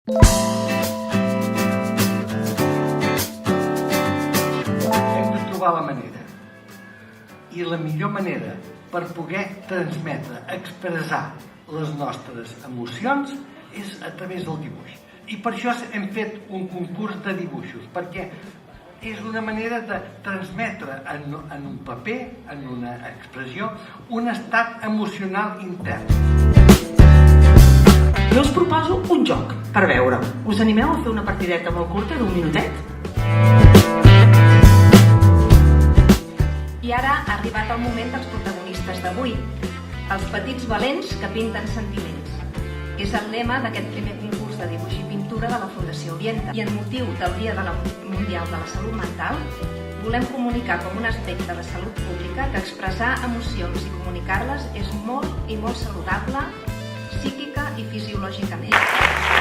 Hem de trobar la manera. I la millor manera per poder transmetre, expressar les nostres emocions és a través del dibuix. I per això hem fet un concurs de dibuixos, perquè és una manera de transmetre en un paper, en una expressió, un estat emocional intern. Jo us proposo un joc per veure. Us animeu a fer una partideta molt curta d'un minutet? I ara ha arribat el moment dels protagonistes d'avui, els petits valents que pinten sentiments. És el lema d'aquest primer concurs de dibuix i pintura de la Fundació Orienta. I en motiu del Dia Mundial de la Salut Mental, volem comunicar com un aspecte de salut pública que expressar emocions i comunicar-les és molt i molt saludable, psíquica i fisiològicament.